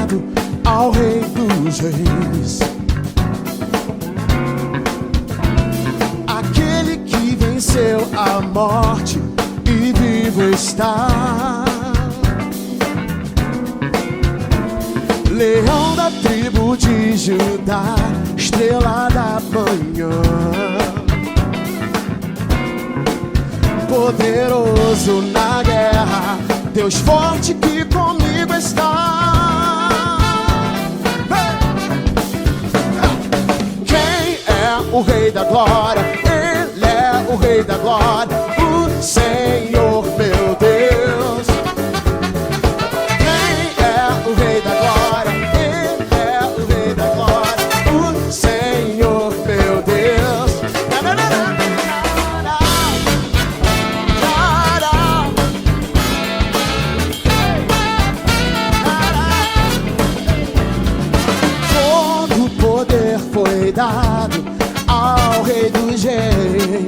dado ao Rei dos Reis. Aquele que venceu a morte e vivo está. Leão da tribo de Judá, estrela da manhã, poderoso na guerra, Deus forte que comigo está. Quem é o Rei da Glória? Ele é o Rei da Glória, o Senhor meu Deus. Quem é o Rei da Glória? Ele é o Rei da Glória, o Senhor meu Deus. Foi dado ao Rei dos Reis,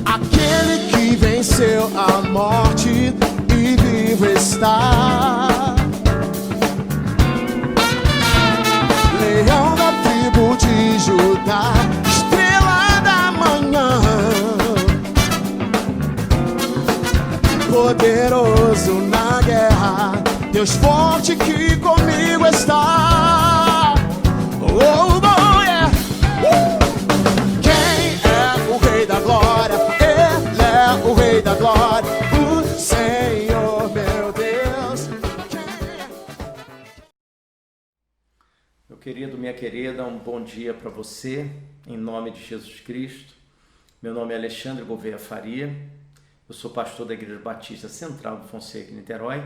aquele que venceu a morte e vivo está. Leão da tribo de Judá, estrela da manhã, poderoso na guerra, Deus forte que comigo está. Oh, oh, yeah. Quem é o Rei da Glória? Ele é o Rei da Glória, o Senhor meu Deus. Meu querido, minha querida, um bom dia para você, em nome de Jesus Cristo. Meu nome é Alexandre Gouveia Faria, eu sou pastor da Igreja Batista Central do Fonseca, em Niterói,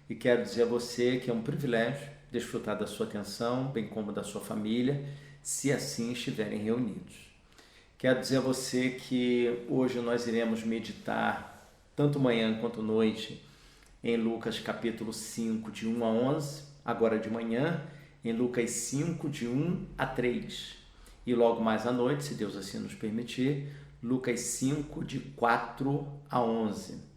e quero dizer a você que é um privilégio desfrutar da sua atenção, bem como da sua família, se assim estiverem reunidos. Quero dizer a você que hoje nós iremos meditar, tanto manhã quanto noite, em Lucas capítulo 5, de 1 a 11, agora de manhã, em Lucas 5, de 1 a 3, e logo mais à noite, se Deus assim nos permitir, Lucas 5, de 4 a 11.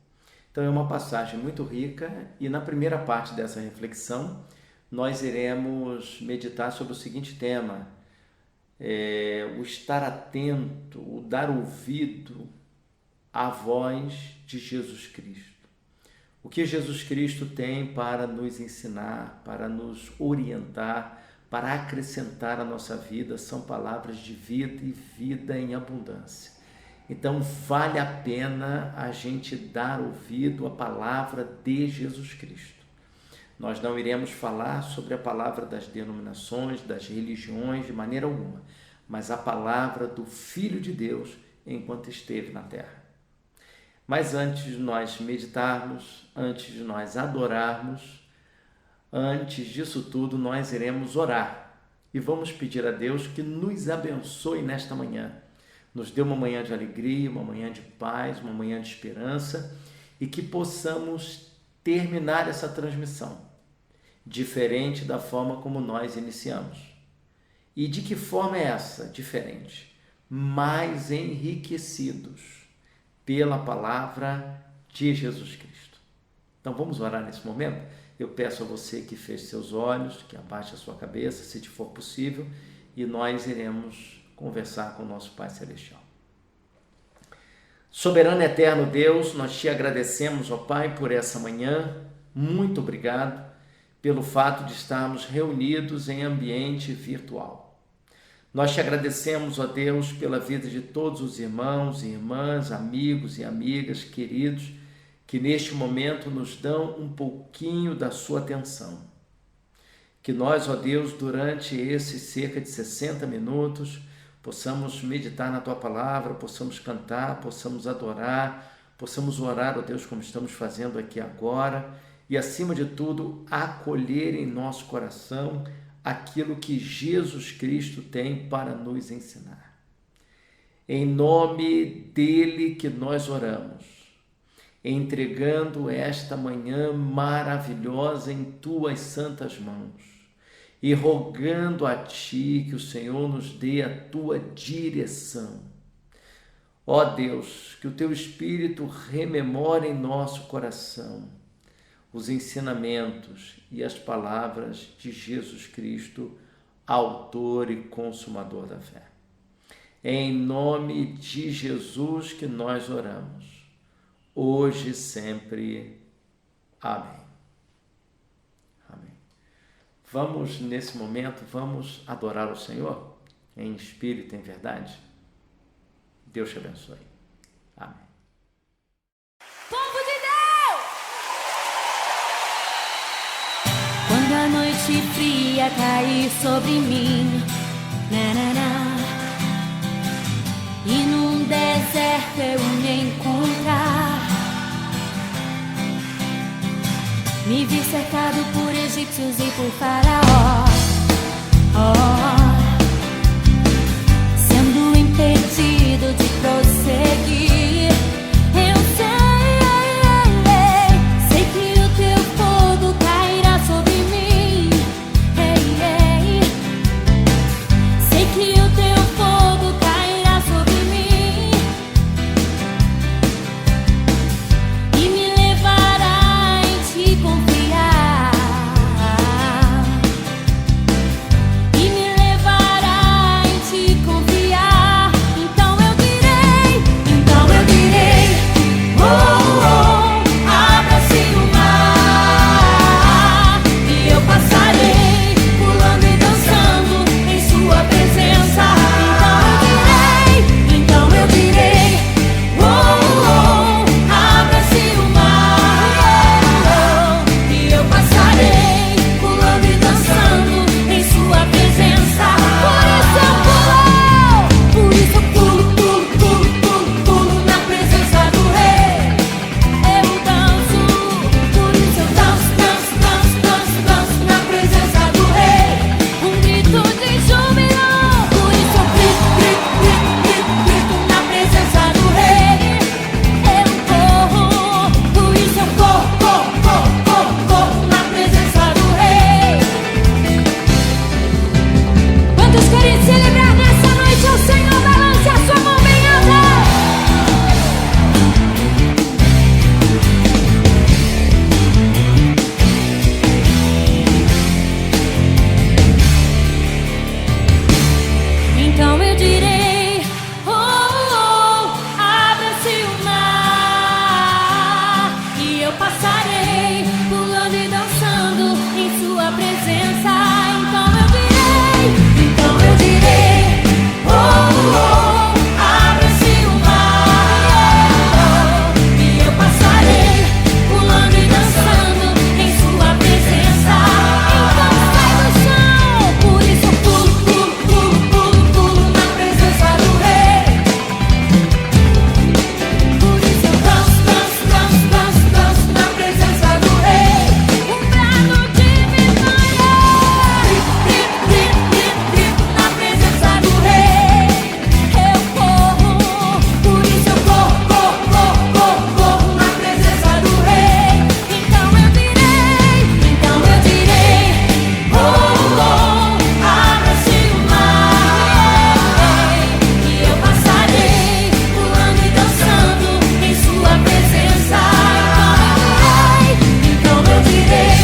Então é uma passagem muito rica e na primeira parte dessa reflexão nós iremos meditar sobre o seguinte tema, o estar atento, o dar ouvido à voz de Jesus Cristo. O que Jesus Cristo tem para nos ensinar, para nos orientar, para acrescentar à nossa vida são palavras de vida e vida em abundância. Então vale a pena a gente dar ouvido à palavra de Jesus Cristo. Nós não iremos falar sobre a palavra das denominações, das religiões, de maneira alguma, mas a palavra do Filho de Deus enquanto esteve na terra. Mas antes de nós meditarmos, antes de nós adorarmos, antes disso tudo nós iremos orar e vamos pedir a Deus que nos abençoe nesta manhã. Nos dê uma manhã de alegria, uma manhã de paz, uma manhã de esperança e que possamos terminar essa transmissão diferente da forma como nós iniciamos. E de que forma é essa diferente? Mais enriquecidos pela palavra de Jesus Cristo. Então vamos orar nesse momento? Eu peço a você que feche seus olhos, que abaixe a sua cabeça, se te for possível, e nós iremos conversar com o nosso Pai Celestial. Soberano e eterno Deus, nós te agradecemos, ó Pai, por essa manhã. Muito obrigado pelo fato de estarmos reunidos em ambiente virtual. Nós te agradecemos, ó Deus, pela vida de todos os irmãos e irmãs, amigos e amigas queridos, que neste momento nos dão um pouquinho da sua atenção. Que nós, ó Deus, durante esses cerca de 60 minutos, possamos meditar na Tua Palavra, possamos cantar, possamos adorar, possamos orar, ó Deus, como estamos fazendo aqui agora, e acima de tudo, acolher em nosso coração aquilo que Jesus Cristo tem para nos ensinar. Em nome dele que nós oramos, entregando esta manhã maravilhosa em Tuas santas mãos, e rogando a Ti que o Senhor nos dê a Tua direção. Ó Deus, que o Teu Espírito rememore em nosso coração. os ensinamentos e as palavras de Jesus Cristo, autor e consumador da fé. É em nome de Jesus que nós oramos, hoje e sempre. Amém. Amém. Vamos, nesse momento, vamos adorar o Senhor em espírito e em verdade. Deus te abençoe. Amém. Povo de Deus! Quando a noite fria cair sobre mim, e num deserto eu me encontrar, me vi cercado por egípcios e por faraó, sendo impedido de prosseguir. Eu sei que o teu fogo cairá sobre mim. Sei que o teu fogo cairá sobre mim e me levará em te confiar, e me levará em te confiar. Então eu direi, abra-se o mar, e eu passarei pulando e dançando em sua presença. Então eu direi, abra-se o mar, e eu passarei pulando e dançando em sua presença. Por isso eu pulo, pulo na presença do Rei. Eu danço, por isso eu danço na presença do Rei. Um grito de júbilo, por isso eu grito na presença do Rei. Eu corro, por isso eu corro na presença do Rei. Quantos querem celebrar nessa noite ao Senhor? Balance a sua mão bem alta. Então eu direi, abra-se o mar, e eu passarei pulando e dançando em sua presença. Então eu direi, abra-se o mar, e eu passarei pulando e dançando em sua presença. Então sai do chão, por isso eu pulo na presença do Rei. Por isso eu danço na presença do Rei. Um brado de vitória, grito na presença do Rei. Eu corro, por isso eu corro na presença do Rei. Então eu direi, abra-se o mar, e eu passarei pulando e dançando em sua presença. Então eu direi,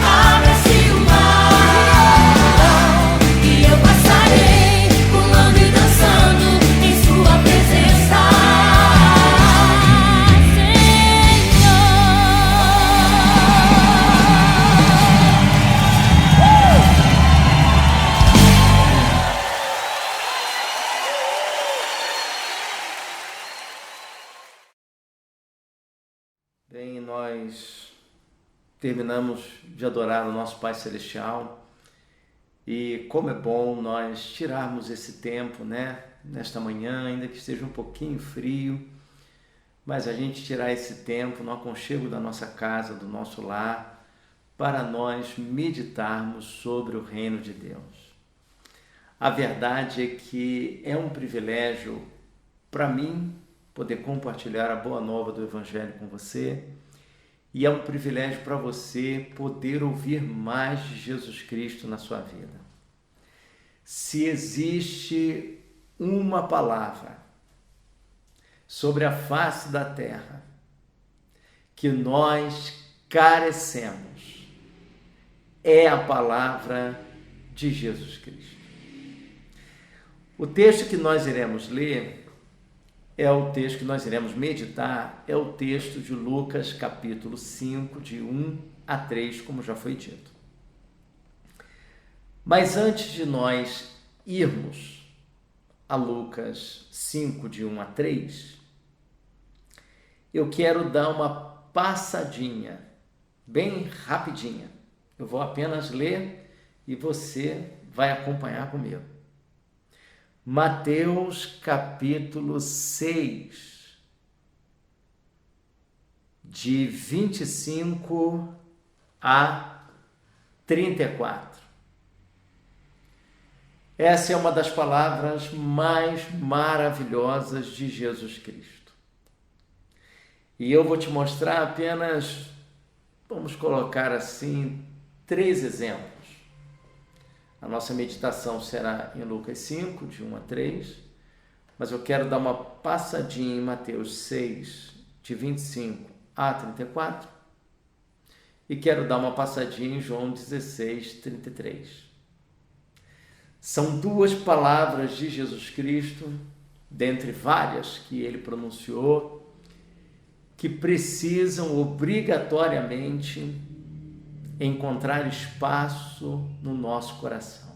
abra-se o mar, e eu passarei pulando e dançando em sua presença, Bem, nós terminamos de adorar o nosso Pai Celestial e como é bom nós tirarmos esse tempo, né? Nesta manhã, ainda que esteja um pouquinho frio, mas a gente tirar esse tempo no aconchego da nossa casa, do nosso lar, para nós meditarmos sobre o reino de Deus. A verdade é que é um privilégio para mim poder compartilhar a boa nova do Evangelho com você, e é um privilégio para você poder ouvir mais de Jesus Cristo na sua vida. Se existe uma palavra sobre a face da terra que nós carecemos é a palavra de Jesus Cristo. O texto que nós iremos ler é o texto que nós iremos meditar, é o texto de Lucas, capítulo 5, de 1 a 3, como já foi dito. Mas antes de nós irmos a Lucas 5, de 1 a 3, eu quero dar uma passadinha, bem rapidinha. Eu vou apenas ler e você vai acompanhar comigo. Mateus capítulo 6, de 25 a 34. Essa é uma das palavras mais maravilhosas de Jesus Cristo. E eu vou te mostrar apenas, vamos colocar assim, 3 exemplos. A nossa meditação será em Lucas 5, de 1 a 3, mas eu quero dar uma passadinha em Mateus 6, de 25 a 34, e quero dar uma passadinha em João 16, 33. São 2 palavras de Jesus Cristo, dentre várias que ele pronunciou, que precisam obrigatoriamente encontrar espaço no nosso coração.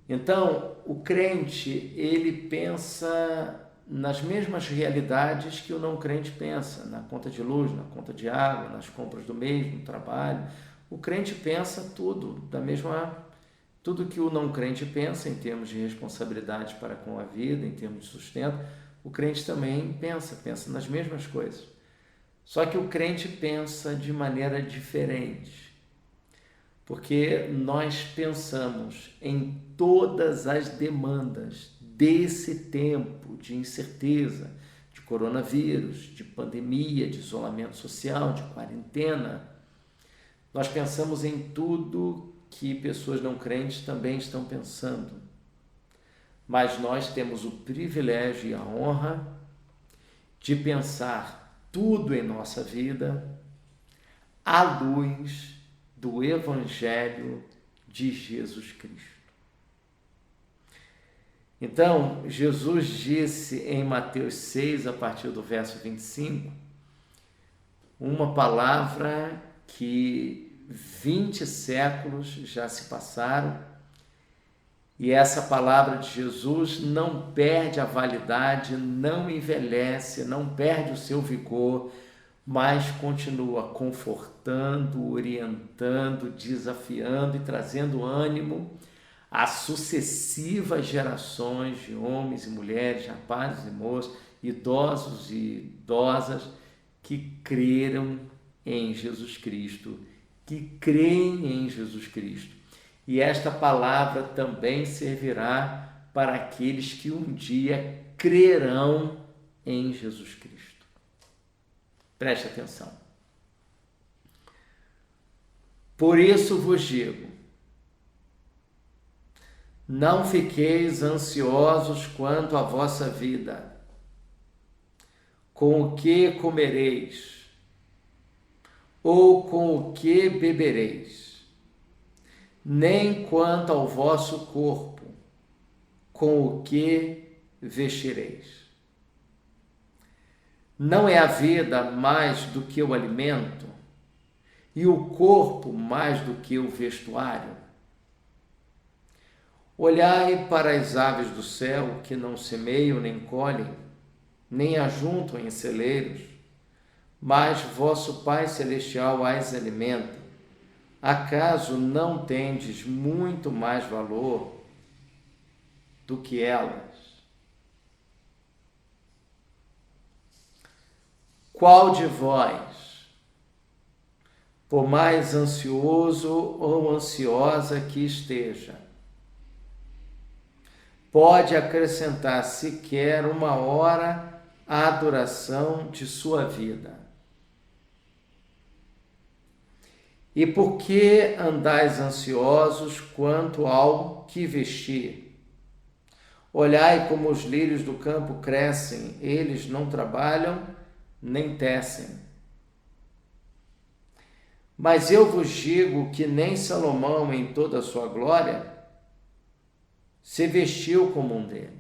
Então, o crente, ele pensa nas mesmas realidades que o não crente pensa, na conta de luz, na conta de água, nas compras do mês, no trabalho. O crente pensa tudo tudo que o não crente pensa em termos de responsabilidade para com a vida, em termos de sustento, o crente também pensa nas mesmas coisas. Só que o crente pensa de maneira diferente, porque nós pensamos em todas as demandas desse tempo de incerteza, de coronavírus, de pandemia, de isolamento social, de quarentena. Nós pensamos em tudo que pessoas não crentes também estão pensando. Mas nós temos o privilégio e a honra de pensar tudo em nossa vida à luz do Evangelho de Jesus Cristo. Então, Jesus disse em Mateus 6, a partir do verso 25, uma palavra que 20 séculos já se passaram, e essa palavra de Jesus não perde a validade, não envelhece, não perde o seu vigor, mas continua confortando, orientando, desafiando e trazendo ânimo a sucessivas gerações de homens e mulheres, rapazes e moças, idosos e idosas que creram em Jesus Cristo, que creem em Jesus Cristo. E esta palavra também servirá para aqueles que um dia crerão em Jesus Cristo. Preste atenção. Por isso vos digo, não fiqueis ansiosos quanto à vossa vida, com o que comereis, ou com o que bebereis, nem quanto ao vosso corpo, com o que vestireis. Não é a vida mais do que o alimento, e o corpo mais do que o vestuário? Olhai para as aves do céu, que não semeiam nem colhem, nem ajuntam em celeiros, mas vosso Pai Celestial as alimenta. Acaso não tendes muito mais valor do que elas? Qual de vós, por mais ansioso ou ansiosa que esteja, pode acrescentar sequer 1 hora à duração de sua vida? E por que andais ansiosos quanto ao que vestir? Olhai como os lírios do campo crescem, eles não trabalham, nem tecem. Mas eu vos digo que nem Salomão, em toda a sua glória, se vestiu como um deles.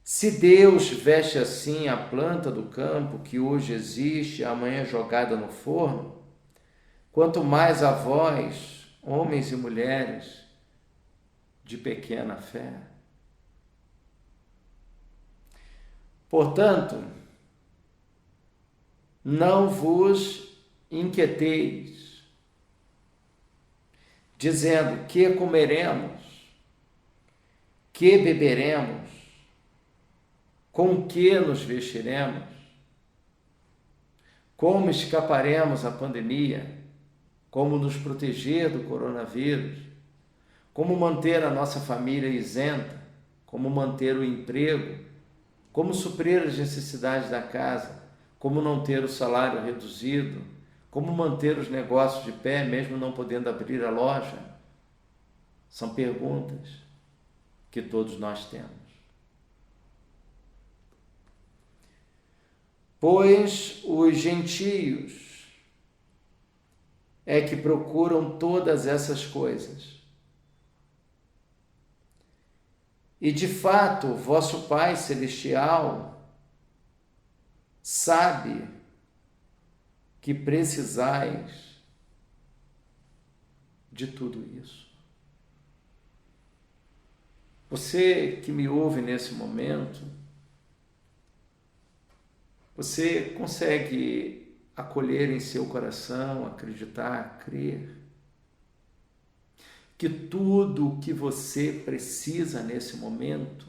Se Deus veste assim a planta do campo, que hoje existe, amanhã jogada no forno, quanto mais a vós, homens e mulheres de pequena fé. Portanto, não vos inquieteis, dizendo: que comeremos, que beberemos, com que nos vestiremos, como escaparemos à pandemia, como nos proteger do coronavírus, como manter a nossa família isenta, como manter o emprego, como suprir as necessidades da casa, como não ter o salário reduzido, como manter os negócios de pé, mesmo não podendo abrir a loja. São perguntas que todos nós temos. Pois os gentios é que procuram todas essas coisas. E de fato, vosso Pai Celestial sabe que precisais de tudo isso. Você que me ouve nesse momento, você consegue acolher em seu coração, acreditar, crer que tudo o que você precisa nesse momento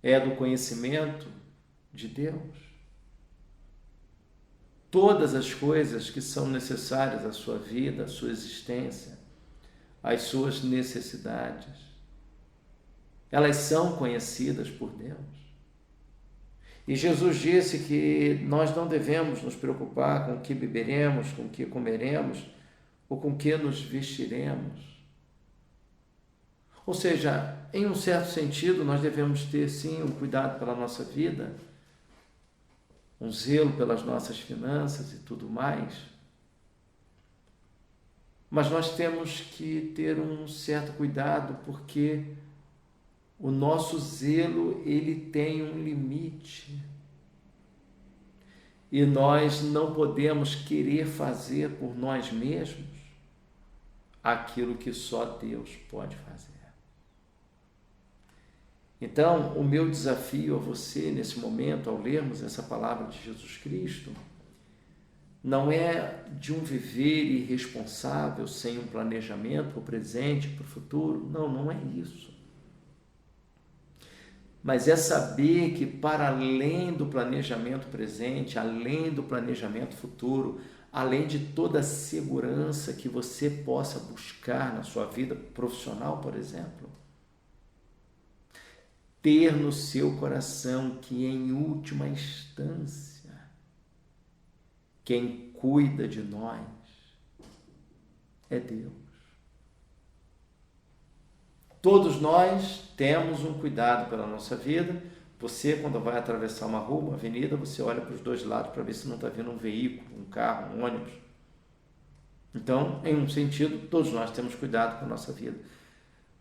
é do conhecimento de Deus? Todas as coisas que são necessárias à sua vida, à sua existência, às suas necessidades, elas são conhecidas por Deus. E Jesus disse que nós não devemos nos preocupar com o que beberemos, com o que comeremos, ou com o que nos vestiremos. Ou seja, em um certo sentido, nós devemos ter sim um cuidado pela nossa vida, um zelo pelas nossas finanças e tudo mais. Mas nós temos que ter um certo cuidado, porque o nosso zelo, ele tem um limite. E nós não podemos querer fazer por nós mesmos aquilo que só Deus pode fazer. Então, o meu desafio a você nesse momento, ao lermos essa palavra de Jesus Cristo, não é de um viver irresponsável, sem um planejamento para o presente, para o futuro. Não, não é isso. Mas é saber que para além do planejamento presente, além do planejamento futuro, além de toda a segurança que você possa buscar na sua vida profissional, por exemplo, ter no seu coração que, em última instância, quem cuida de nós é Deus. Todos nós temos um cuidado pela nossa vida. Você, quando vai atravessar uma rua, uma avenida, você olha para os dois lados para ver se não está vindo um veículo, um carro, um ônibus. Então, em um sentido, todos nós temos cuidado com a nossa vida.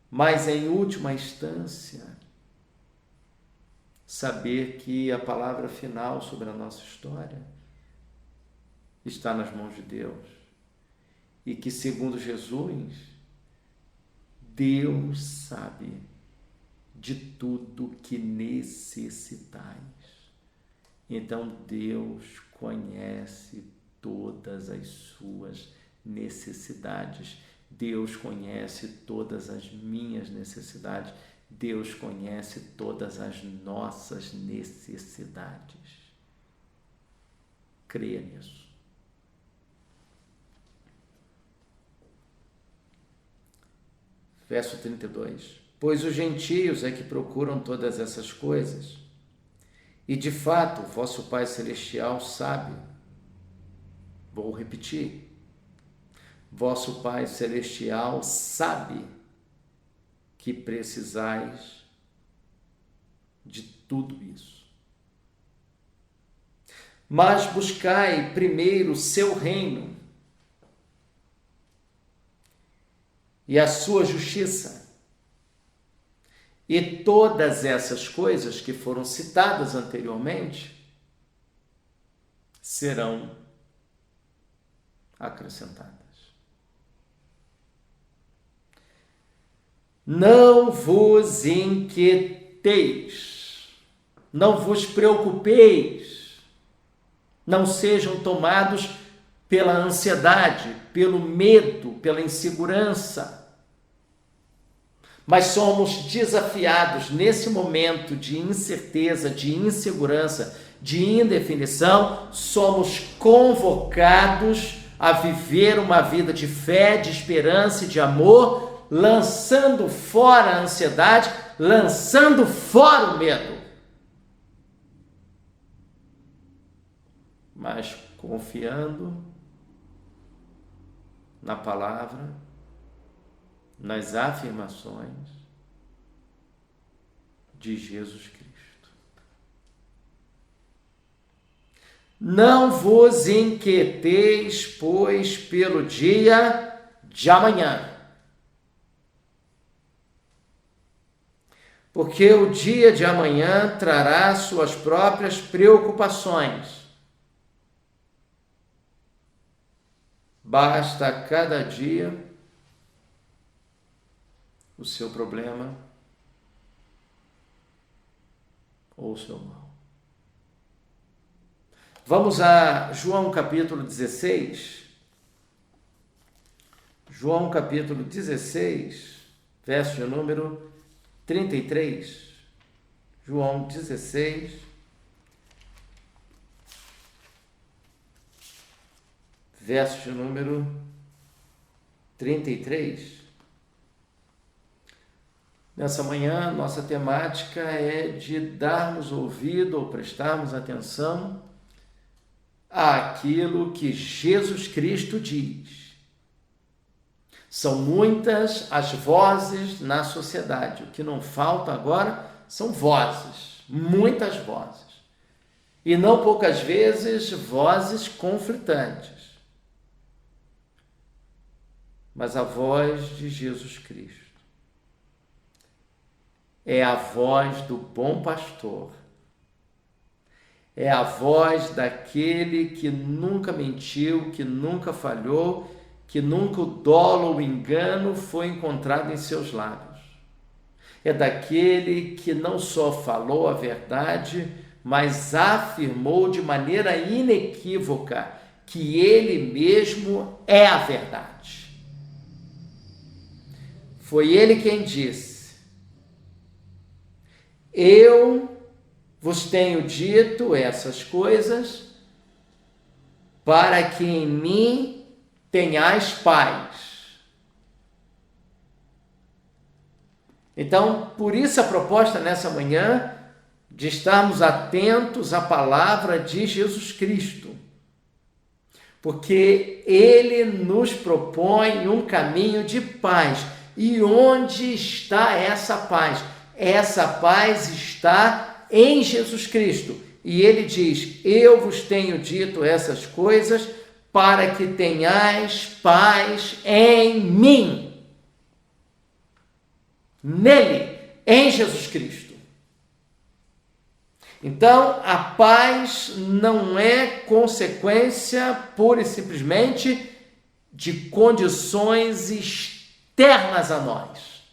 Mas, em última instância, saber que a palavra final sobre a nossa história está nas mãos de Deus. E que, segundo Jesus, Deus sabe de tudo que necessitais. Então, Deus conhece todas as suas necessidades. Deus conhece todas as minhas necessidades. Deus conhece todas as nossas necessidades. Creia nisso. Verso 32. Pois os gentios é que procuram todas essas coisas, e de fato vosso Pai Celestial sabe. Vou repetir. Vosso Pai Celestial sabe que precisais de tudo isso. Mas buscai primeiro o seu reino e a sua justiça, e todas essas coisas que foram citadas anteriormente serão acrescentadas. Não vos inquieteis, não vos preocupeis, não sejam tomados pela ansiedade, pelo medo, pela insegurança. Mas somos desafiados nesse momento de incerteza, de insegurança, de indefinição, somos convocados a viver uma vida de fé, de esperança e de amor, lançando fora a ansiedade, lançando fora o medo. Mas confiando na palavra, nas afirmações de Jesus Cristo. Não vos inquieteis, pois, pelo dia de amanhã, porque o dia de amanhã trará suas próprias preocupações. Basta a cada dia o seu problema ou o seu mal. Vamos a João capítulo 16. João capítulo 16, verso de número 33. João 16, verso de número 33. Nessa manhã, nossa temática é de darmos ouvido ou prestarmos atenção àquilo que Jesus Cristo diz. São muitas as vozes na sociedade. O que não falta agora são vozes, muitas vozes. E não poucas vezes vozes conflitantes. Mas a voz de Jesus Cristo é a voz do bom pastor. É a voz daquele que nunca mentiu, que nunca falhou, que nunca o dolo ou o engano foi encontrado em seus lábios. É daquele que não só falou a verdade, mas afirmou de maneira inequívoca que ele mesmo é a verdade. Foi ele quem disse: eu vos tenho dito essas coisas para que em mim tenhais paz. Então, por isso a proposta nessa manhã de estarmos atentos à palavra de Jesus Cristo, porque ele nos propõe um caminho de paz. E onde está essa paz? Essa paz está em Jesus Cristo. E ele diz: eu vos tenho dito essas coisas para que tenhais paz em mim. Nele, em Jesus Cristo. Então, a paz não é consequência pura e simplesmente de condições externas a nós.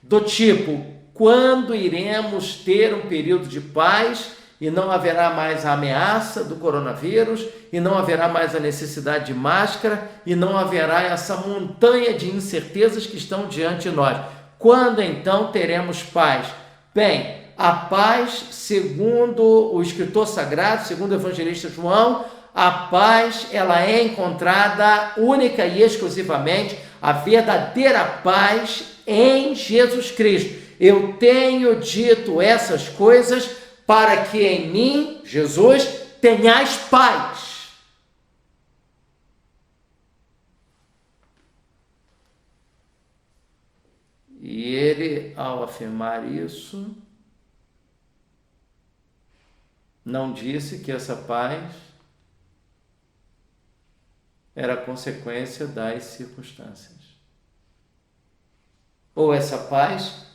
Do tipo, quando iremos ter um período de paz e não haverá mais a ameaça do coronavírus, e não haverá mais a necessidade de máscara, e não haverá essa montanha de incertezas que estão diante de nós. Quando então teremos paz? Bem, a paz, segundo o escritor sagrado, segundo o evangelista João, a paz ela é encontrada única e exclusivamente, a verdadeira paz em Jesus Cristo. Eu tenho dito essas coisas para que em mim, Jesus, tenhais paz. E ele, ao afirmar isso, não disse que essa paz era consequência das circunstâncias. Ou essa paz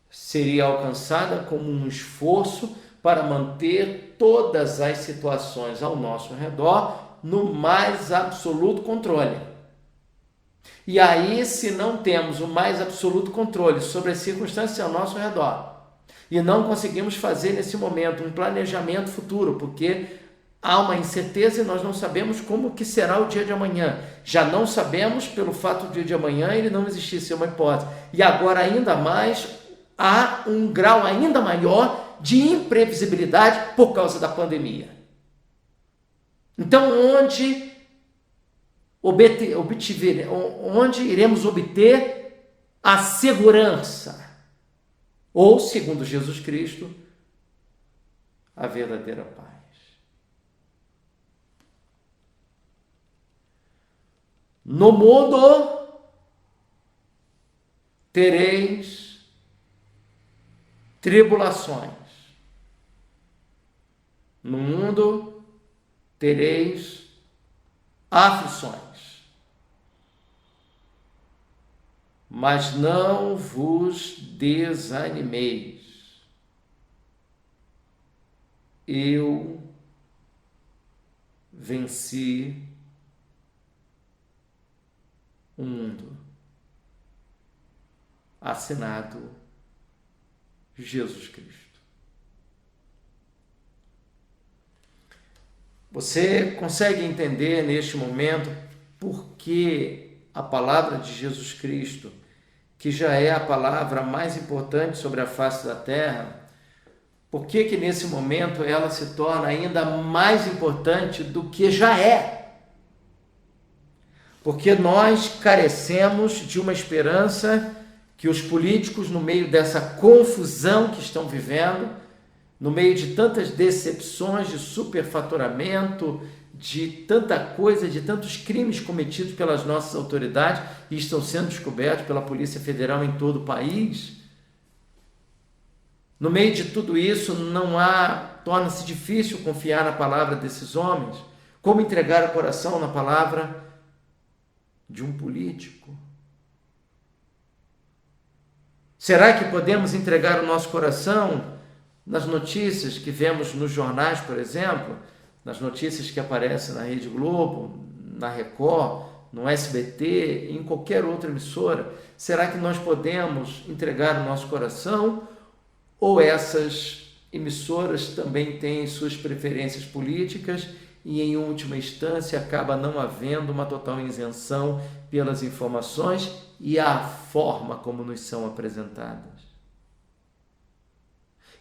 seria alcançada como um esforço para manter todas as situações ao nosso redor no mais absoluto controle. E aí, se não temos o mais absoluto controle sobre as circunstâncias ao nosso redor, e não conseguimos fazer nesse momento um planejamento futuro, porque há uma incerteza e nós não sabemos como que será o dia de amanhã. Já não sabemos pelo fato do dia de amanhã ele não existir, ser uma hipótese. E agora ainda mais, há um grau ainda maior de imprevisibilidade por causa da pandemia. Então, onde iremos obter a segurança? Ou, segundo Jesus Cristo, a verdadeira paz. No mundo tereis tribulações. No mundo tereis aflições. Mas não vos desanimeis. Eu venci o mundo. Assinado Jesus Cristo. Você consegue entender neste momento por que a palavra de Jesus Cristo, que já é a palavra mais importante sobre a face da terra, por que nesse momento ela se torna ainda mais importante do que já é? Porque nós carecemos de uma esperança que os políticos, no meio dessa confusão que estão vivendo, no meio de tantas decepções, de superfaturamento, de tanta coisa, de tantos crimes cometidos pelas nossas autoridades e estão sendo descobertos pela Polícia Federal em todo o país, no meio de tudo isso, torna-se difícil confiar na palavra desses homens. Como entregar o coração na palavra de um político? Será que podemos entregar o nosso coração nas notícias que vemos nos jornais, por exemplo, nas notícias que aparecem na Rede Globo, na Record, no SBT, em qualquer outra emissora? Será que nós podemos entregar o nosso coração? Ou essas emissoras também têm suas preferências políticas e, em última instância, acaba não havendo uma total isenção pelas informações e a forma como nos são apresentadas?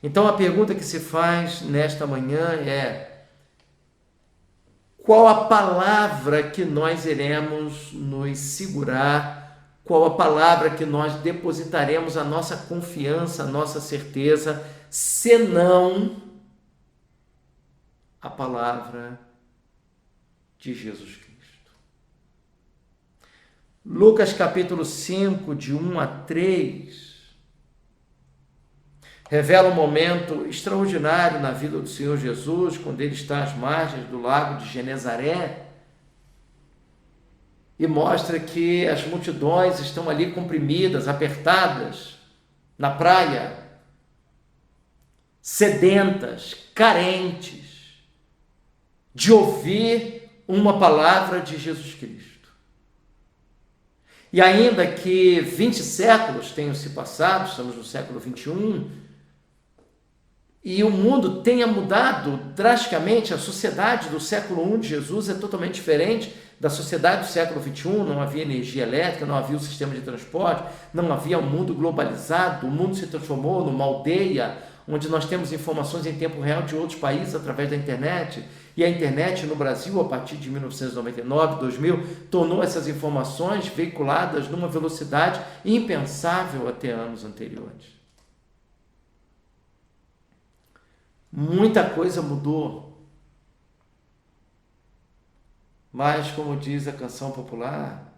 Então, a pergunta que se faz nesta manhã é: qual a palavra que nós iremos nos segurar? Qual a palavra que nós depositaremos a nossa confiança, a nossa certeza, senão a palavra de Jesus Cristo? Lucas capítulo 5, de 1 a 3, revela um momento extraordinário na vida do Senhor Jesus, quando ele está às margens do lago de Genezaré, e mostra que as multidões estão ali comprimidas, apertadas, na praia, sedentas, carentes de ouvir uma palavra de Jesus Cristo. E ainda que 20 séculos tenham se passado, estamos no século 21, e o mundo tenha mudado drasticamente, a sociedade do século I de Jesus é totalmente diferente da sociedade do século XXI. Não havia energia elétrica, não havia o sistema de transporte, não havia um mundo globalizado, o mundo se transformou numa aldeia, onde nós temos informações em tempo real de outros países através da internet, e a internet no Brasil, a partir de 1999, 2000, tornou essas informações veiculadas numa velocidade impensável até anos anteriores. Muita coisa mudou, mas, como diz a canção popular,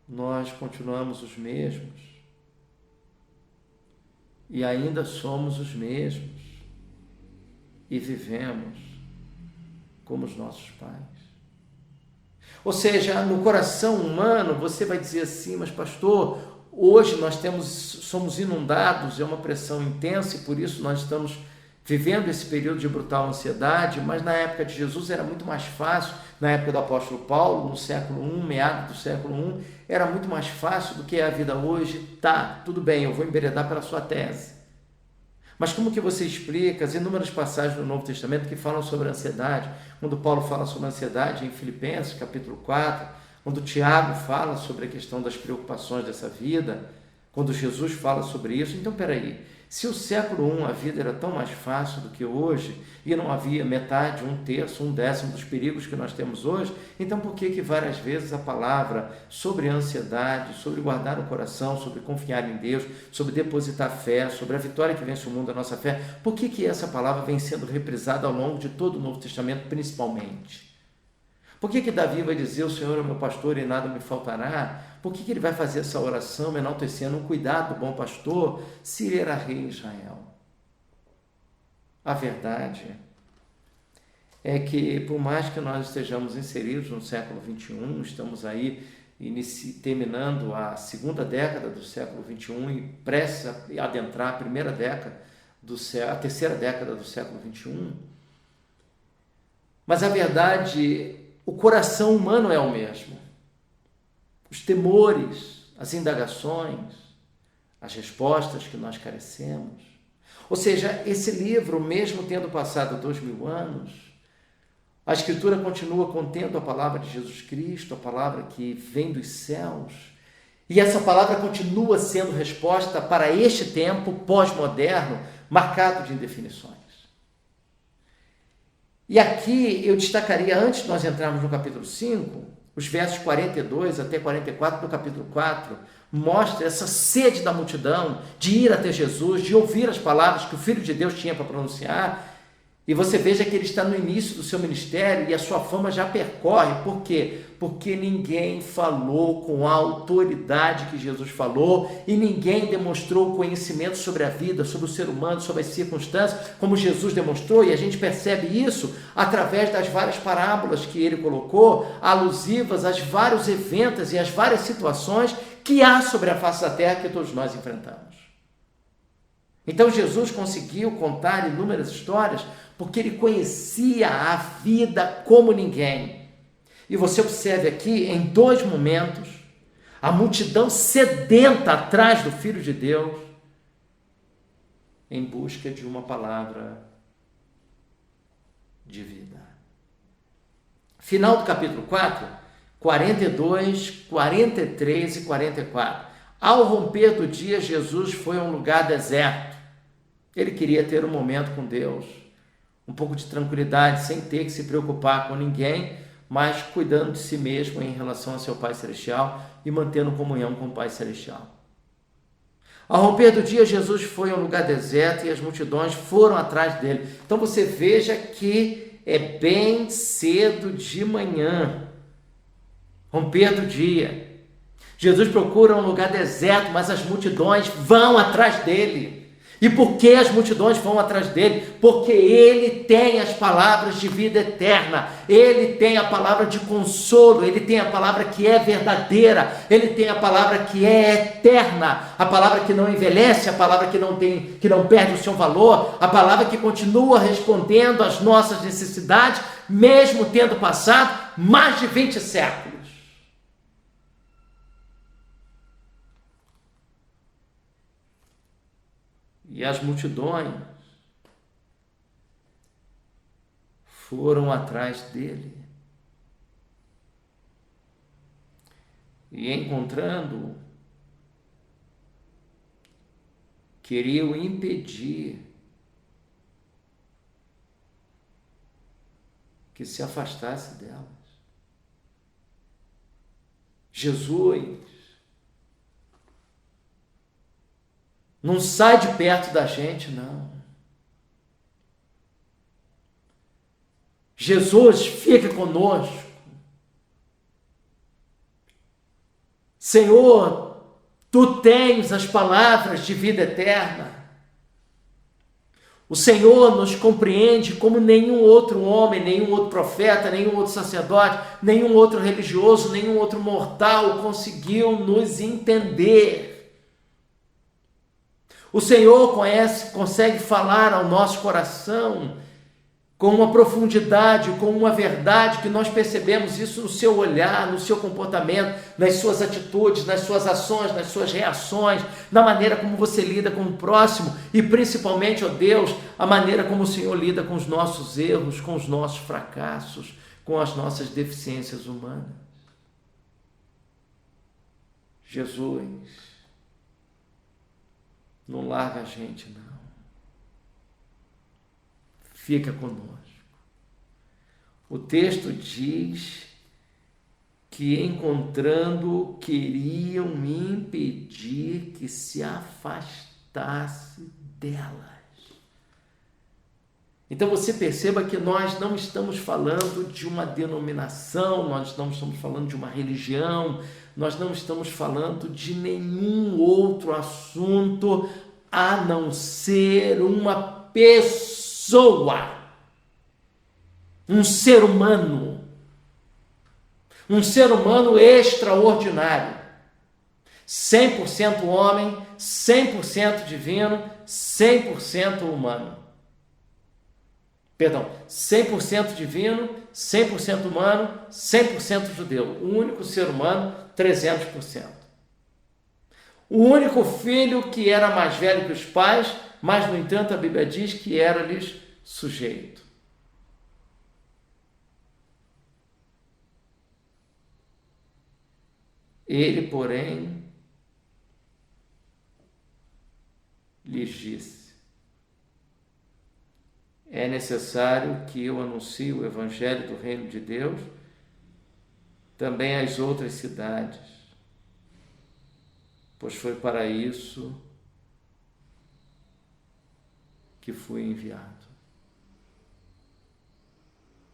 nós continuamos os mesmos e ainda somos os mesmos. e vivemos como os nossos pais. Ou seja, no coração humano, você vai dizer assim, mas pastor, hoje nós somos inundados, é uma pressão intensa e por isso nós estamos vivendo esse período de brutal ansiedade, mas na época de Jesus era muito mais fácil, na época do apóstolo Paulo, no século I, meados do século I, era muito mais fácil do que é a vida hoje. Tá, tudo bem, eu vou enveredar pela sua tese. Mas como que você explica as inúmeras passagens do Novo Testamento que falam sobre a ansiedade? Quando Paulo fala sobre a ansiedade em Filipenses, capítulo 4, quando Tiago fala sobre a questão das preocupações dessa vida, quando Jesus fala sobre isso. Então, peraí, se o século I a vida era tão mais fácil do que hoje, e não havia metade, 1/3, 1/10 dos perigos que nós temos hoje, então por que várias vezes a palavra sobre a ansiedade, sobre guardar o coração, sobre confiar em Deus, sobre depositar fé, sobre a vitória que vence o mundo, a nossa fé, por que essa palavra vem sendo reprisada ao longo de todo o Novo Testamento, principalmente? Por que Davi vai dizer, o Senhor é meu pastor e nada me faltará? Por que ele vai fazer essa oração enaltecendo o cuidado do bom pastor, se ele era rei em Israel? A verdade é que, por mais que nós estejamos inseridos no século XXI, estamos aí terminando a segunda década do século XXI e prestes a adentrar a terceira década do século XXI, mas a verdade, o coração humano é o mesmo. Os temores, as indagações, as respostas que nós carecemos. Ou seja, esse livro, mesmo tendo passado 2000 anos, a Escritura continua contendo a palavra de Jesus Cristo, a palavra que vem dos céus, e essa palavra continua sendo resposta para este tempo pós-moderno, marcado de indefinições. E aqui eu destacaria, antes de nós entrarmos no capítulo 5, os versos 42 até 44 do capítulo 4, mostra essa sede da multidão de ir até Jesus, de ouvir as palavras que o Filho de Deus tinha para pronunciar. E você veja que ele está no início do seu ministério e a sua fama já percorre. Por quê? Porque ninguém falou com a autoridade que Jesus falou e ninguém demonstrou conhecimento sobre a vida, sobre o ser humano, sobre as circunstâncias, como Jesus demonstrou, e a gente percebe isso através das várias parábolas que ele colocou, alusivas aos vários eventos e às várias situações que há sobre a face da terra que todos nós enfrentamos. Então Jesus conseguiu contar inúmeras histórias porque ele conhecia a vida como ninguém. E você observe aqui, em 2 momentos, a multidão sedenta atrás do Filho de Deus em busca de uma palavra de vida. Final do capítulo 4, 42, 43 e 44. Ao romper do dia, Jesus foi a um lugar deserto. Ele queria ter um momento com Deus, um pouco de tranquilidade, sem ter que se preocupar com ninguém, mas cuidando de si mesmo em relação ao seu Pai Celestial e mantendo comunhão com o Pai Celestial. Ao romper do dia, Jesus foi a um lugar deserto e as multidões foram atrás dele. Então você veja que é bem cedo de manhã, romper do dia. Jesus procura um lugar deserto, mas as multidões vão atrás dele. E por que as multidões vão atrás dele? Porque ele tem as palavras de vida eterna, ele tem a palavra de consolo, ele tem a palavra que é verdadeira, ele tem a palavra que é eterna, a palavra que não envelhece, a palavra que não perde o seu valor, a palavra que continua respondendo às nossas necessidades, mesmo tendo passado mais de 20 séculos. E as multidões foram atrás dele. E encontrando-o, queriam impedir que se afastasse delas. Jesus não sai de perto da gente, não. Jesus fica conosco. Senhor, Tu tens as palavras de vida eterna. O Senhor nos compreende como nenhum outro homem, nenhum outro profeta, nenhum outro sacerdote, nenhum outro religioso, nenhum outro mortal conseguiu nos entender. O Senhor consegue falar ao nosso coração com uma profundidade, com uma verdade que nós percebemos isso no seu olhar, no seu comportamento, nas suas atitudes, nas suas ações, nas suas reações, na maneira como você lida com o próximo e principalmente, ó Deus, a maneira como o Senhor lida com os nossos erros, com os nossos fracassos, com as nossas deficiências humanas. Jesus, não larga a gente, não. Fica conosco. O texto diz que, encontrando, queriam me impedir que se afastasse delas. Então você perceba que nós não estamos falando de uma denominação, nós não estamos falando de uma religião, nós não estamos falando de nenhum outro assunto a não ser uma pessoa. Um ser humano extraordinário, 100% homem, 100% divino, 100% humano. Perdão, 100% divino, 100% humano, 100% judeu. O único ser humano, 300%. O único filho que era mais velho que os pais, mas, no entanto, a Bíblia diz que era-lhes sujeito. Ele, porém, lhes disse: é necessário que eu anuncie o Evangelho do Reino de Deus também às outras cidades, pois foi para isso que fui enviado.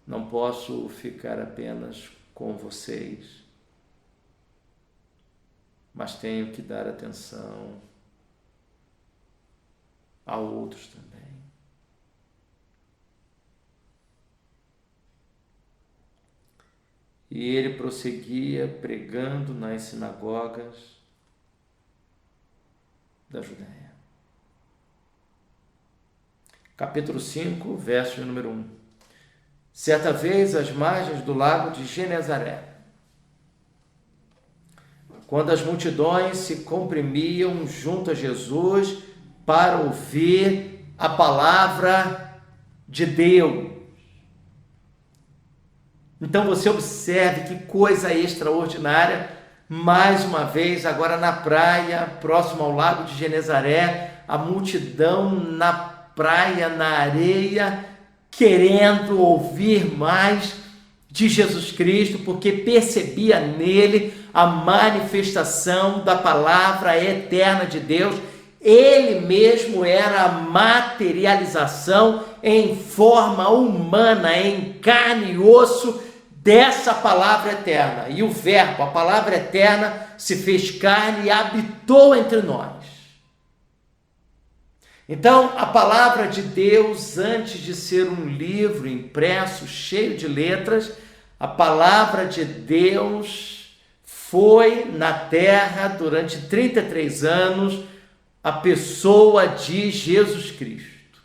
Não posso ficar apenas com vocês, mas tenho que dar atenção a outros também. E ele prosseguia pregando nas sinagogas da Judéia. Capítulo 5, verso número 1. Certa vez, às margens do lago de Genezaré, quando as multidões se comprimiam junto a Jesus para ouvir a palavra de Deus. Então você observe que coisa extraordinária, mais uma vez, agora na praia, próximo ao lago de Genezaré, a multidão na praia, na areia, querendo ouvir mais de Jesus Cristo, porque percebia nele a manifestação da palavra eterna de Deus. Ele mesmo era a materialização em forma humana, em carne e osso dessa palavra eterna. E o verbo, a palavra eterna, se fez carne e habitou entre nós. Então, a palavra de Deus, antes de ser um livro impresso, cheio de letras, a palavra de Deus foi na terra durante 33 anos a pessoa de Jesus Cristo.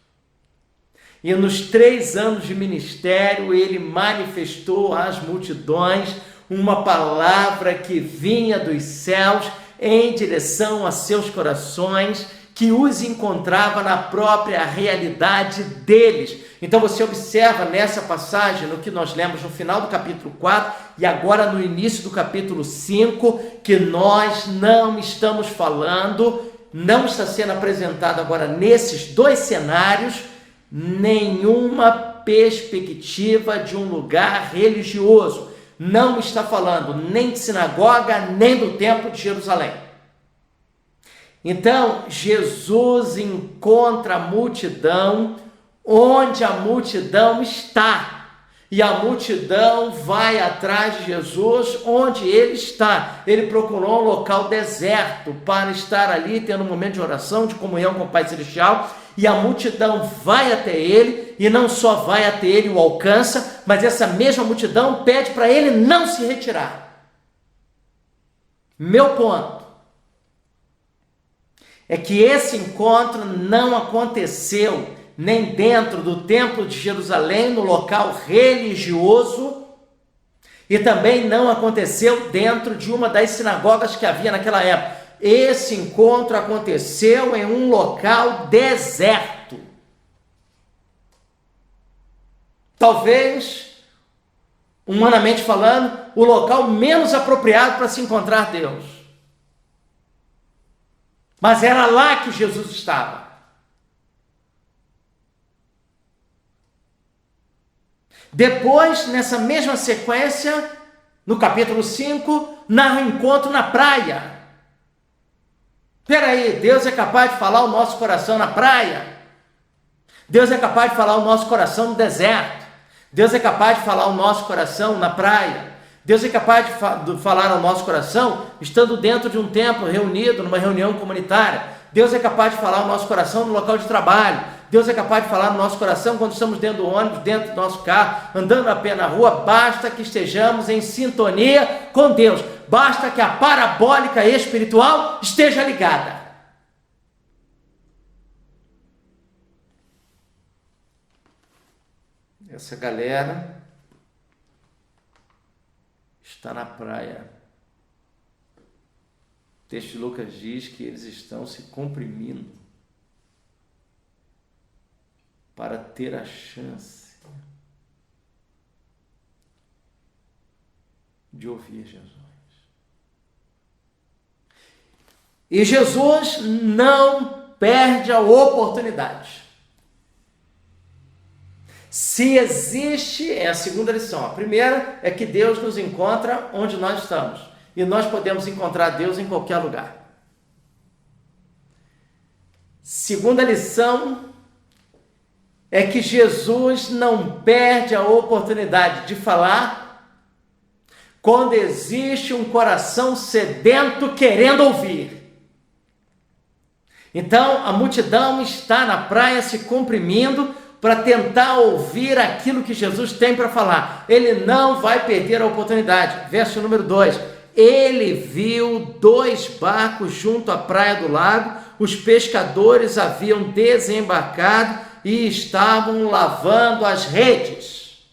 E nos 3 anos de ministério, ele manifestou às multidões uma palavra que vinha dos céus em direção a seus corações, que os encontrava na própria realidade deles. Então você observa nessa passagem, no que nós lemos no final do capítulo 4 e agora no início do capítulo 5, que nós não estamos falando, não está sendo apresentado agora nesses 2 cenários, nenhuma perspectiva de um lugar religioso. Não está falando nem de sinagoga, nem do templo de Jerusalém. Então, Jesus encontra a multidão onde a multidão está. E a multidão vai atrás de Jesus onde ele está. Ele procurou um local deserto para estar ali, tendo um momento de oração, de comunhão com o Pai Celestial. e a multidão vai até ele, e não só vai até ele e o alcança, mas essa mesma multidão pede para ele não se retirar. Meu ponto é que esse encontro não aconteceu nem dentro do Templo de Jerusalém, no local religioso, e também não aconteceu dentro de uma das sinagogas que havia naquela época. Esse encontro aconteceu em um local deserto. Talvez, humanamente falando, o local menos apropriado para se encontrar Deus. Mas era lá que Jesus estava. Depois, nessa mesma sequência, no capítulo 5, narra o encontro na praia. Espera aí, Deus é capaz de falar o nosso coração na praia? Deus é capaz de falar o nosso coração no deserto? Deus é capaz de falar o nosso coração na praia? Deus é capaz de falar ao nosso coração estando dentro de um templo, reunido, numa reunião comunitária? Deus é capaz de falar o nosso coração no local de trabalho? Deus é capaz de falar no nosso coração quando estamos dentro do ônibus, dentro do nosso carro, andando a pé na rua? Basta que estejamos em sintonia com Deus. Basta que a parabólica espiritual esteja ligada. Essa galera está na praia. O texto de Lucas diz que eles estão se comprimindo para ter a chance de ouvir Jesus. E Jesus não perde a oportunidade. Se existe, é a segunda lição. A primeira é que Deus nos encontra onde nós estamos. E nós podemos encontrar Deus em qualquer lugar. Segunda lição é que Jesus não perde a oportunidade de falar quando existe um coração sedento querendo ouvir. Então, a multidão está na praia se comprimindo para tentar ouvir aquilo que Jesus tem para falar. Ele não vai perder a oportunidade. Verso número 2. Ele viu 2 barcos junto à praia do lago. Os pescadores haviam desembarcado e estavam lavando as redes.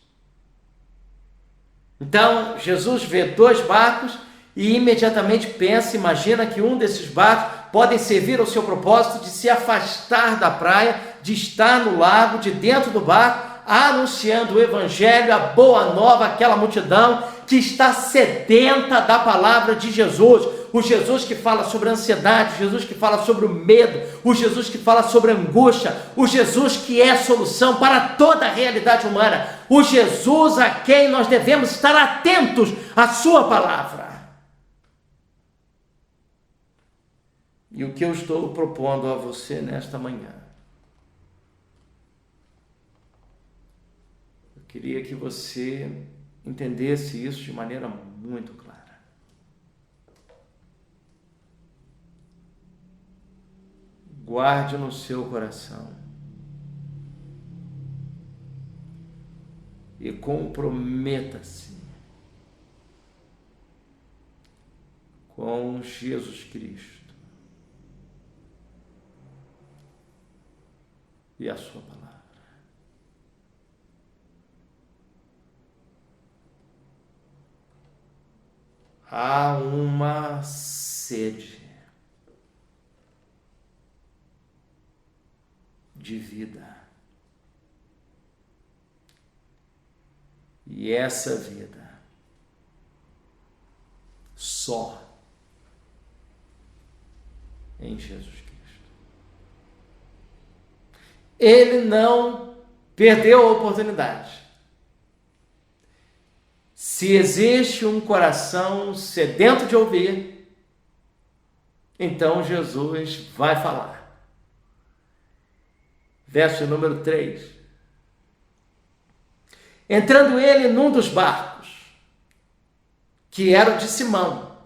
Então, Jesus vê 2 barcos e imediatamente pensa, imagina que um desses barcos podem servir ao seu propósito de se afastar da praia, de estar no lago, de dentro do barco, anunciando o evangelho, a boa nova àquela multidão que está sedenta da palavra de Jesus. O Jesus que fala sobre a ansiedade, o Jesus que fala sobre o medo, o Jesus que fala sobre a angústia, o Jesus que é a solução para toda a realidade humana, o Jesus a quem nós devemos estar atentos à sua palavra. E o que eu estou propondo a você nesta manhã? Eu queria que você entendesse isso de maneira muito clara. Guarde no seu coração e comprometa-se com Jesus Cristo e a sua palavra. Há uma sede de vida. E essa vida só em Jesus Cristo. Ele não perdeu a oportunidade. Se existe um coração sedento de ouvir, então Jesus vai falar. Verso número 3. Entrando ele num dos barcos, que era o de Simão,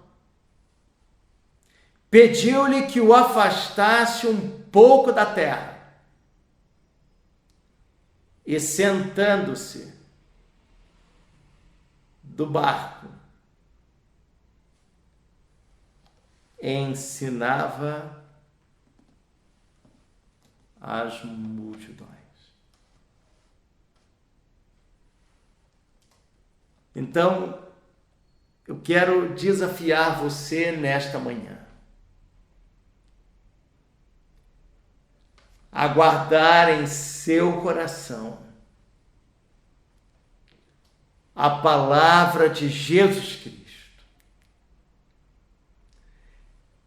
pediu-lhe que o afastasse um pouco da terra. e sentando-se do barco, ensinava as multidões. Então, eu quero desafiar você nesta manhã a guardar em seu coração a palavra de Jesus Cristo.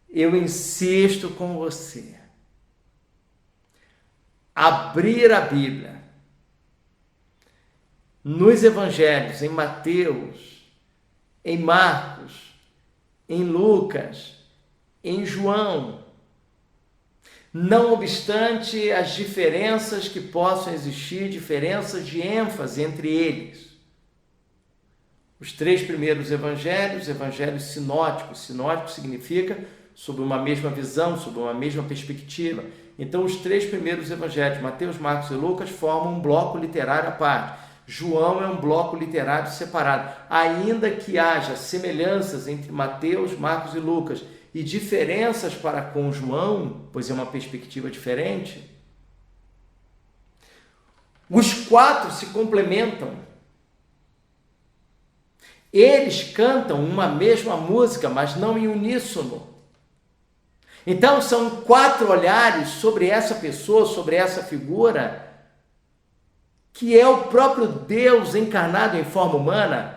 Eu insisto com você, abrir a Bíblia nos Evangelhos, em Mateus, em Marcos, em Lucas, em João, não obstante as diferenças que possam existir, diferenças de ênfase entre eles. Os 3 primeiros evangelhos sinóticos. Sinótico significa sob uma mesma visão, sob uma mesma perspectiva. Então, os 3 primeiros evangelhos, Mateus, Marcos e Lucas, formam um bloco literário à parte. João é um bloco literário separado. Ainda que haja semelhanças entre Mateus, Marcos e Lucas e diferenças para com João, pois é uma perspectiva diferente, os 4 se complementam. Eles cantam uma mesma música, mas não em uníssono. Então, são 4 olhares sobre essa pessoa, sobre essa figura, que é o próprio Deus encarnado em forma humana.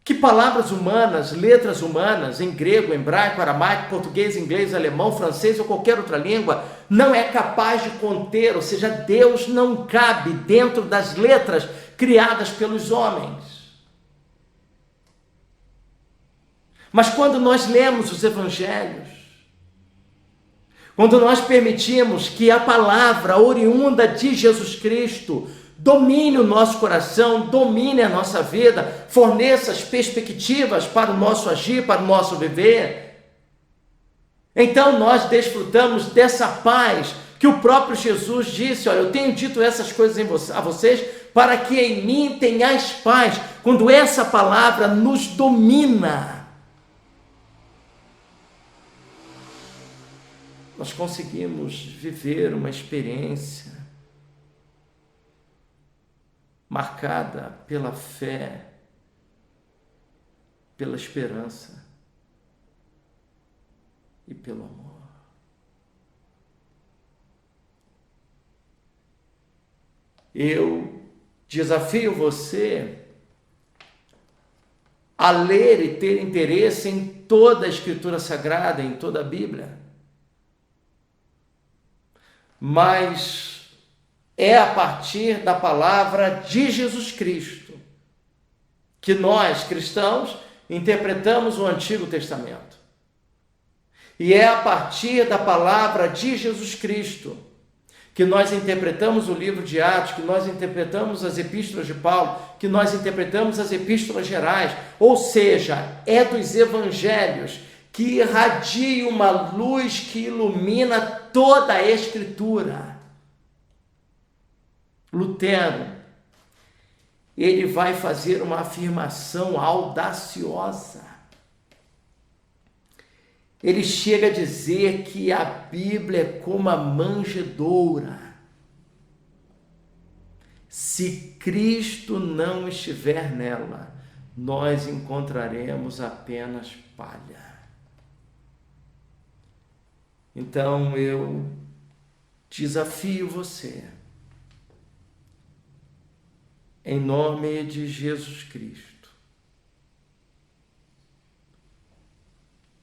Que palavras humanas, letras humanas, em grego, hebraico, aramaico, português, inglês, alemão, francês ou qualquer outra língua, não é capaz de conter, ou seja, Deus não cabe dentro das letras criadas pelos homens. Mas quando nós lemos os evangelhos, quando nós permitimos que a palavra oriunda de Jesus Cristo domine o nosso coração, domine a nossa vida, forneça as perspectivas para o nosso agir, para o nosso viver, então nós desfrutamos dessa paz que o próprio Jesus disse: olha, eu tenho dito essas coisas a vocês para que em mim tenhais paz. Quando essa palavra nos domina, nós conseguimos viver uma experiência marcada pela fé, pela esperança e pelo amor. Eu desafio você a ler e ter interesse em toda a Escritura Sagrada, em toda a Bíblia. Mas é a partir da palavra de Jesus Cristo que nós, cristãos, interpretamos o Antigo Testamento. E é a partir da palavra de Jesus Cristo que nós interpretamos o livro de Atos, que nós interpretamos as epístolas de Paulo, que nós interpretamos as epístolas gerais, ou seja, é dos evangelhos que irradia uma luz que ilumina toda a Escritura. Lutero, ele vai fazer uma afirmação audaciosa. Ele chega a dizer que a Bíblia é como a manjedoura. Se Cristo não estiver nela, nós encontraremos apenas palha. Então eu desafio você, em nome de Jesus Cristo,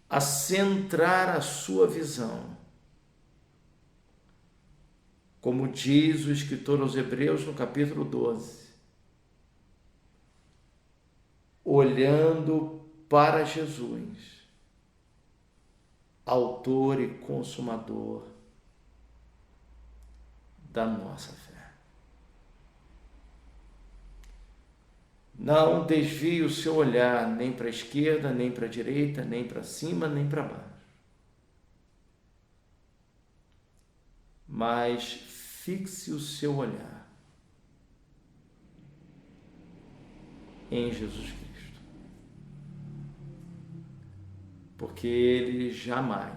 a centrar a sua visão, como diz o escritor aos Hebreus no capítulo 12, olhando para Jesus, autor e consumador da nossa fé. Não desvie o seu olhar nem para a esquerda, nem para a direita, nem para cima, nem para baixo. Mas fixe o seu olhar em Jesus Cristo. Porque Ele jamais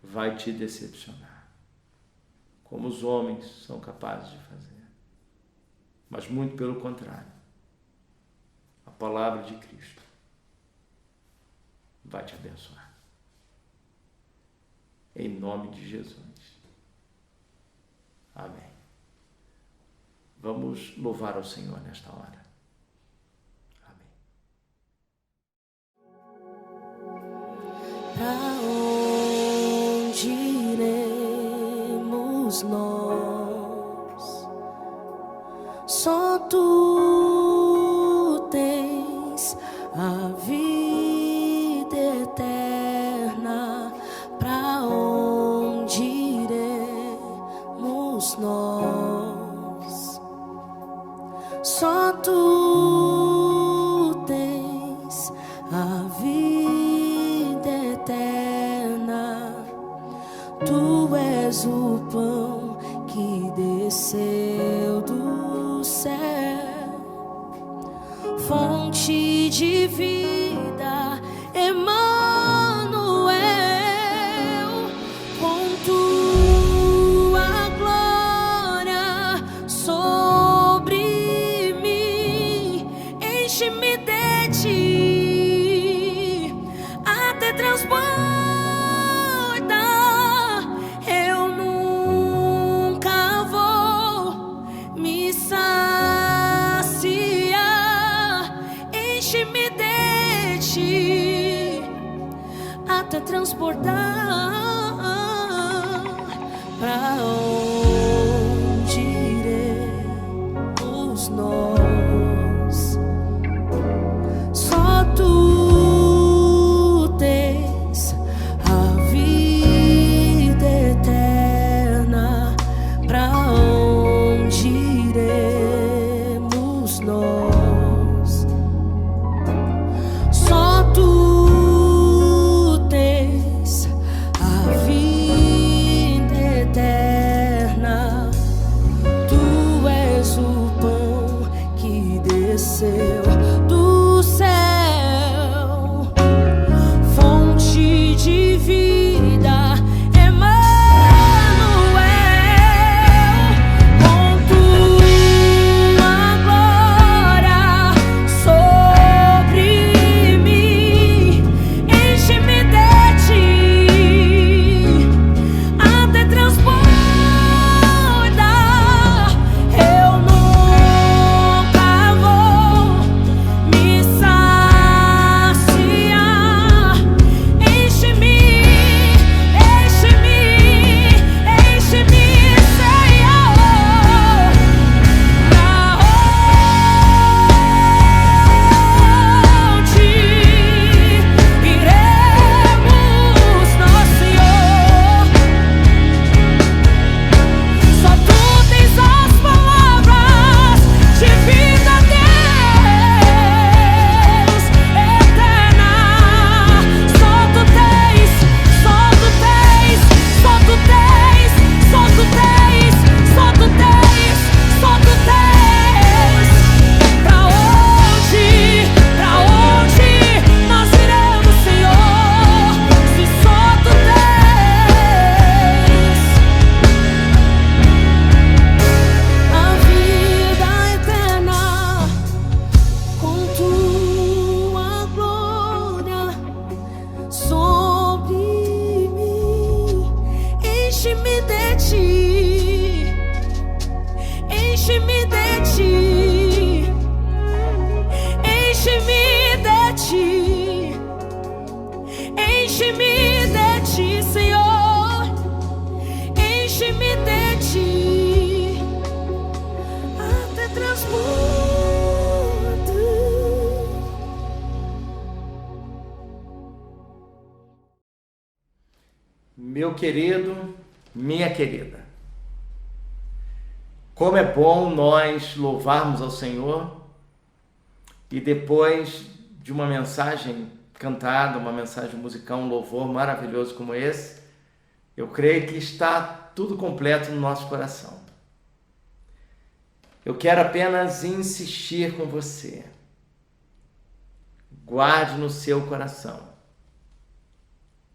vai te decepcionar, como os homens são capazes de fazer. Mas muito pelo contrário, a palavra de Cristo vai te abençoar. Em nome de Jesus. Amém. Vamos louvar ao Senhor nesta hora. Amém. Pra onde iremos nós? Só tu tens a vida eterna. Pra onde iremos nós? Só tu tens a vida eterna. Tu és o pão que desceu do céu, fonte de vida, Emanuel. Com tua glória sobre mim, enche-me de ti até transbordar. Eu nunca vou me saciar. Enche-me de ti até transbordar. Pra onde iremos nós? Só tu tens a vida eterna. Pra onde iremos nós? Só tu tens a vida eterna. Tu és o pão que desceu do céu, fonte de vida, Emanuel. Com tua glória sobre mim, enche-me de ti até transbordar. Eu nunca vou me saciar. Enche-me, enche-me, enche-me, Senhor. Pra onde iremos nós, Senhor? Só tu tens as palavras de vida, Deus eterna. Só tu tens, só tu tens, só tu tens, só tu tens, só tu tens, só tu tens. Pra onde nós iremos, Senhor? Se só tu tens a vida eterna. Com tua glória sobre mim, enche-me de ti, enche-me de ti, enche-me de ti, enche-me de ti, Senhor. Enche-me de ti até transbordar. Meu querido, minha querida, como é bom nós louvarmos ao Senhor e depois de uma mensagem cantada, uma mensagem musical, um louvor maravilhoso como esse, eu creio que está tudo completo no nosso coração. Eu quero apenas insistir com você. Guarde no seu coração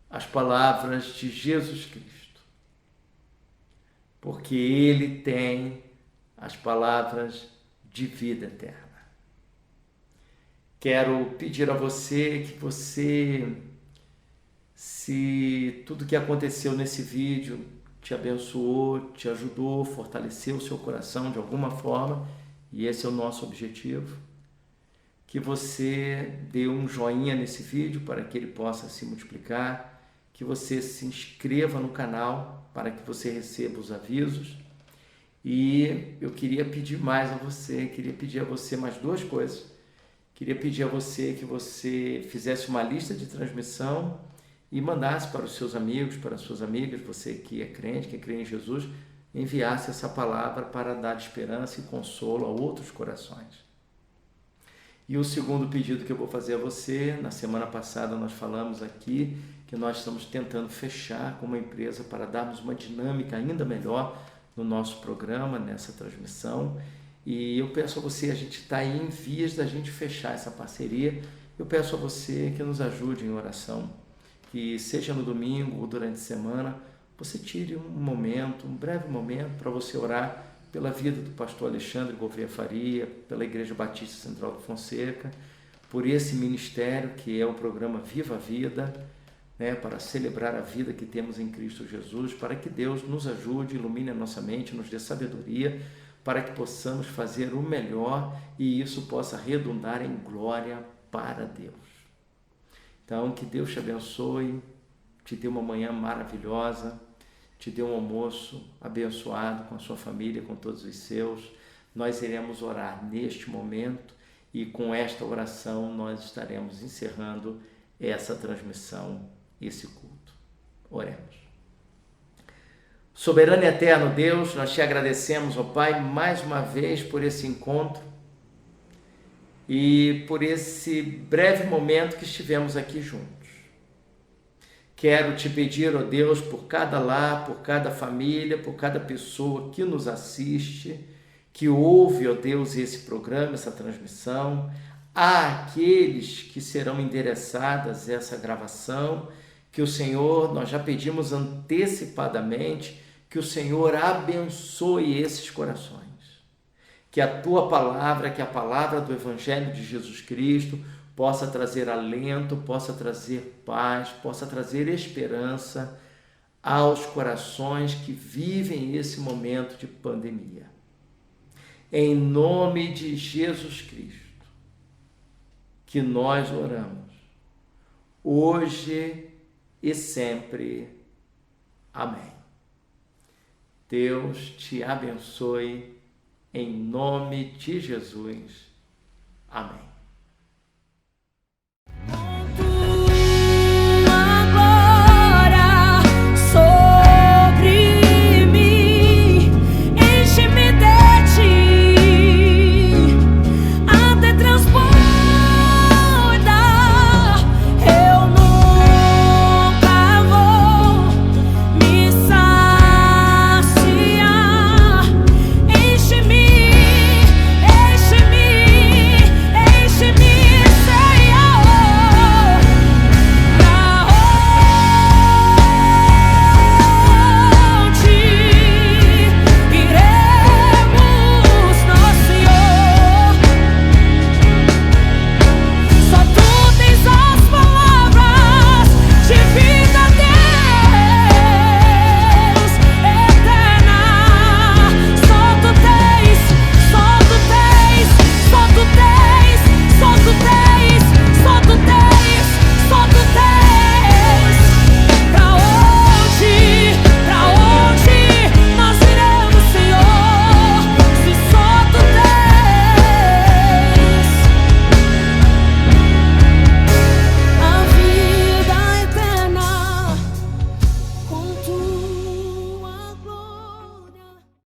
as palavras de Jesus Cristo, porque Ele tem as palavras de vida eterna. Quero pedir a você que você, se tudo que aconteceu nesse vídeo te abençoou, te ajudou, fortaleceu o seu coração de alguma forma, e esse é o nosso objetivo, que você dê um joinha nesse vídeo para que ele possa se multiplicar, que você se inscreva no canal para que você receba os avisos. E eu queria pedir mais a você, queria pedir a você mais duas coisas. Queria pedir a você que você fizesse uma lista de transmissão e mandasse para os seus amigos, para as suas amigas, você que é crente, que crê em Jesus, enviasse essa palavra para dar esperança e consolo a outros corações. E o segundo pedido que eu vou fazer a você, na semana passada nós falamos aqui que nós estamos tentando fechar com uma empresa para darmos uma dinâmica ainda melhor no nosso programa, nessa transmissão. E eu peço a você, a gente está em vias da gente fechar essa parceria. Eu peço a você que nos ajude em oração, que seja no domingo ou durante a semana, você tire um momento, um breve momento para você orar pela vida do pastor Alexandre Gouveia Faria, pela Igreja Batista Central do Fonseca, por esse ministério que é o programa Viva a Vida, né, para celebrar a vida que temos em Cristo Jesus, para que Deus nos ajude, ilumine a nossa mente, nos dê sabedoria, para que possamos fazer o melhor e isso possa redundar em glória para Deus. Então, que Deus te abençoe, te dê uma manhã maravilhosa, te dê um almoço abençoado com a sua família, com todos os seus. Nós iremos orar neste momento e com esta oração nós estaremos encerrando essa transmissão, esse culto. Oremos. Soberano e eterno Deus, nós te agradecemos, ó Pai, mais uma vez por esse encontro e por esse breve momento que estivemos aqui juntos. Quero te pedir, ó Deus, por cada lar, por cada família, por cada pessoa que nos assiste, que ouve, ó Deus, esse programa, essa transmissão, àqueles que serão endereçadas essa gravação, que o Senhor, nós já pedimos antecipadamente, que o Senhor abençoe esses corações. Que a tua palavra, que a palavra do Evangelho de Jesus Cristo possa trazer alento, possa trazer paz, possa trazer esperança aos corações que vivem esse momento de pandemia. Em nome de Jesus Cristo, que nós oramos, hoje e sempre. Amém. Deus te abençoe, em nome de Jesus. Amém.